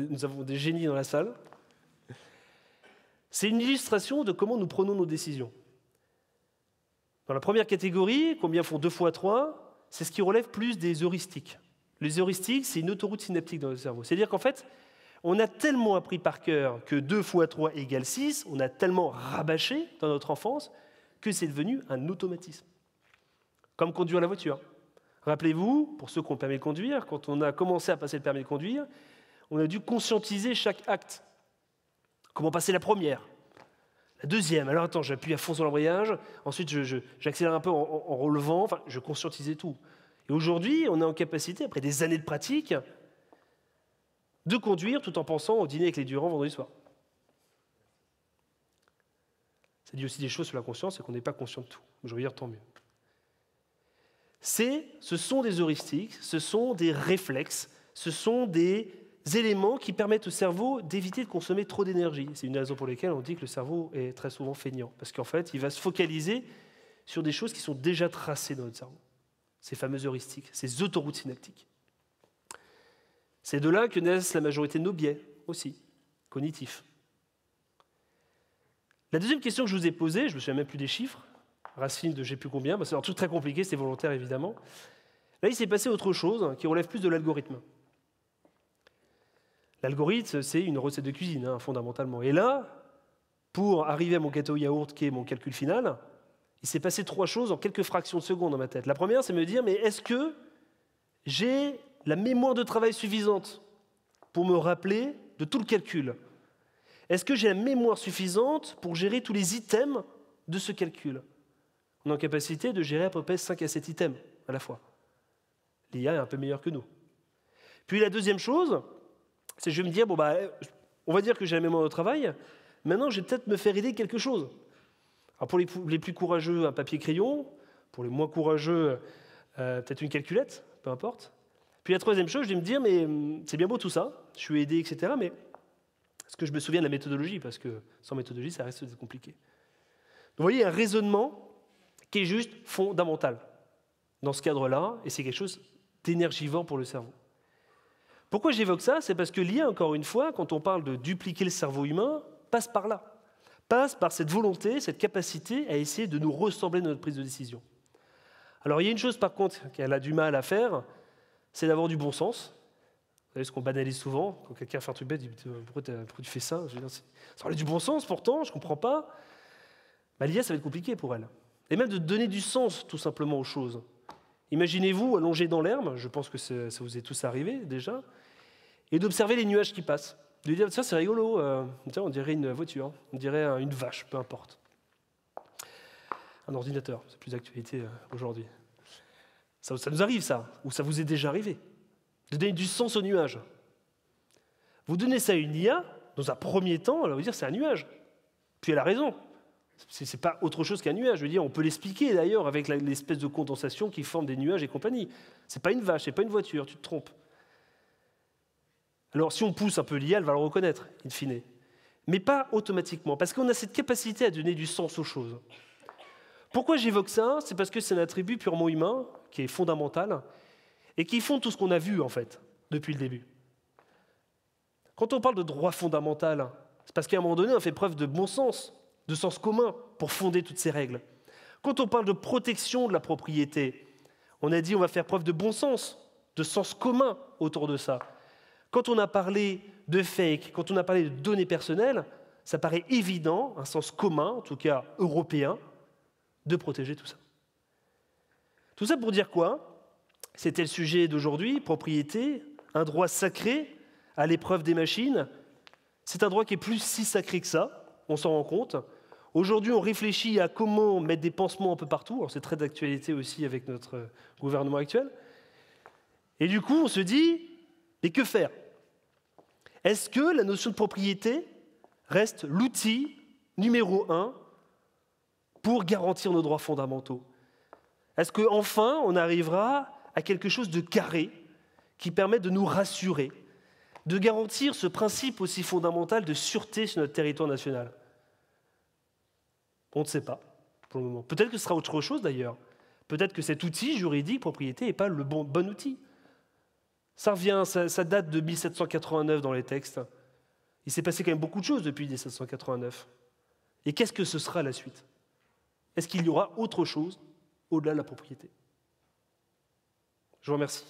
Nous avons des génies dans la salle. C'est une illustration de comment nous prenons nos décisions. Dans la première catégorie, combien font 2 x 3 ? C'est ce qui relève plus des heuristiques. Les heuristiques, c'est une autoroute synaptique dans le cerveau. C'est-à-dire qu'en fait, on a tellement appris par cœur que 2 x 3 égale 6, on a tellement rabâché dans notre enfance que c'est devenu un automatisme. Comme conduire la voiture. Rappelez-vous, pour ceux qui ont le permis de conduire, quand on a commencé à passer le permis de conduire, on a dû conscientiser chaque acte. Comment passer la première, la deuxième. Alors attends, j'appuie à fond sur l'embrayage, ensuite j'accélère un peu en relevant, enfin, je conscientisais tout. Et aujourd'hui, on est en capacité, après des années de pratique, de conduire tout en pensant au dîner avec les Durand vendredi soir. Ça dit aussi des choses sur la conscience, c'est qu'on n'est pas conscient de tout. Je veux dire, tant mieux. Ce sont des heuristiques, ce sont des réflexes, ce sont des éléments qui permettent au cerveau d'éviter de consommer trop d'énergie. C'est une raison pour laquelle on dit que le cerveau est très souvent feignant, parce qu'en fait, il va se focaliser sur des choses qui sont déjà tracées dans notre cerveau. Ces fameuses heuristiques, ces autoroutes synaptiques. C'est de là que naissent la majorité de nos biais, aussi, cognitifs. La deuxième question que je vous ai posée, je ne me souviens même plus des chiffres, racine de je ne sais plus combien, c'est un truc très compliqué, c'est volontaire évidemment. Là, il s'est passé autre chose qui relève plus de l'algorithme. L'algorithme, c'est une recette de cuisine, fondamentalement. Et là, pour arriver à mon gâteau yaourt, qui est mon calcul final, il s'est passé 3 choses en quelques fractions de secondes dans ma tête. La première, c'est me dire, mais est-ce que j'ai la mémoire de travail suffisante pour me rappeler de tout le calcul ? Est-ce que j'ai la mémoire suffisante pour gérer tous les items de ce calcul ? On est en capacité de gérer à peu près 5 à 7 items à la fois. L'IA est un peu meilleure que nous. Puis la deuxième chose, c'est que je vais me dire, on va dire que j'ai la mémoire de travail, maintenant je vais peut-être me faire aider quelque chose. Alors pour les plus courageux, un papier-crayon, Pour les moins courageux, peut-être une calculette, peu importe. Puis la troisième chose, je vais me dire, mais c'est bien beau tout ça, je suis aidé, etc., mais est-ce que je me souviens de la méthodologie? Parce que sans méthodologie, ça reste compliqué. Donc, vous voyez, un raisonnement qui est juste fondamental dans ce cadre-là, et c'est quelque chose d'énergivore pour le cerveau. Pourquoi j'évoque ça? C'est parce que l'IA, encore une fois, quand on parle de dupliquer le cerveau humain, passe par là, passe par cette volonté, cette capacité à essayer de nous ressembler dans notre prise de décision. Alors il y a une chose par contre qu'elle a du mal à faire, c'est d'avoir du bon sens. Vous savez ce qu'on banalise souvent, quand quelqu'un fait un truc bête, il dit pourquoi tu fais ça? Je veux dire, ça relève du bon sens pourtant, je ne comprends pas. L'IA, ça va être compliqué pour elle. Et même de donner du sens tout simplement aux choses. Imaginez-vous allongé dans l'herbe, je pense que ça vous est tous arrivé déjà, et d'observer les nuages qui passent. De dire, tiens, c'est rigolo, tiens, on dirait une voiture, on dirait une vache, peu importe. Un ordinateur, c'est plus d'actualité aujourd'hui. Ça nous arrive ça, ou ça vous est déjà arrivé, de donner du sens aux nuages. Vous donnez ça à une IA, dans un premier temps, elle va vous dire c'est un nuage. Puis elle a raison. Ce n'est pas autre chose qu'un nuage. Je veux dire, on peut l'expliquer d'ailleurs avec l'espèce de condensation qui forme des nuages et compagnie. Ce n'est pas une vache, ce n'est pas une voiture, tu te trompes. Alors si on pousse un peu l'IA, elle va le reconnaître, in fine. Mais pas automatiquement, parce qu'on a cette capacité à donner du sens aux choses. Pourquoi j'évoque ça? C'est parce que c'est un attribut purement humain, qui est fondamental, et qui fonde tout ce qu'on a vu, en fait, depuis le début. Quand on parle de droit fondamental, c'est parce qu'à un moment donné, on fait preuve de bon sens, de sens commun, pour fonder toutes ces règles. Quand on parle de protection de la propriété, on a dit on va faire preuve de bon sens, de sens commun autour de ça. Quand on a parlé de fake, quand on a parlé de données personnelles, ça paraît évident, un sens commun, en tout cas européen, de protéger tout ça. Tout ça pour dire quoi? C'était le sujet d'aujourd'hui, propriété, un droit sacré à l'épreuve des machines. C'est un droit qui est plus si sacré que ça, on s'en rend compte. Aujourd'hui, on réfléchit à comment mettre des pansements un peu partout. Alors, c'est très d'actualité aussi avec notre gouvernement actuel. Et du coup, on se dit, mais que faire? Est-ce que la notion de propriété reste l'outil numéro 1 pour garantir nos droits fondamentaux? Est-ce qu'enfin, on arrivera à quelque chose de carré qui permet de nous rassurer, de garantir ce principe aussi fondamental de sûreté sur notre territoire national? On ne sait pas, pour le moment. Peut-être que ce sera autre chose, d'ailleurs. Peut-être que cet outil juridique, propriété, n'est pas le bon outil. Ça date de 1789 dans les textes. Il s'est passé quand même beaucoup de choses depuis 1789. Et qu'est-ce que ce sera la suite? Est-ce qu'il y aura autre chose au-delà de la propriété? Je vous remercie.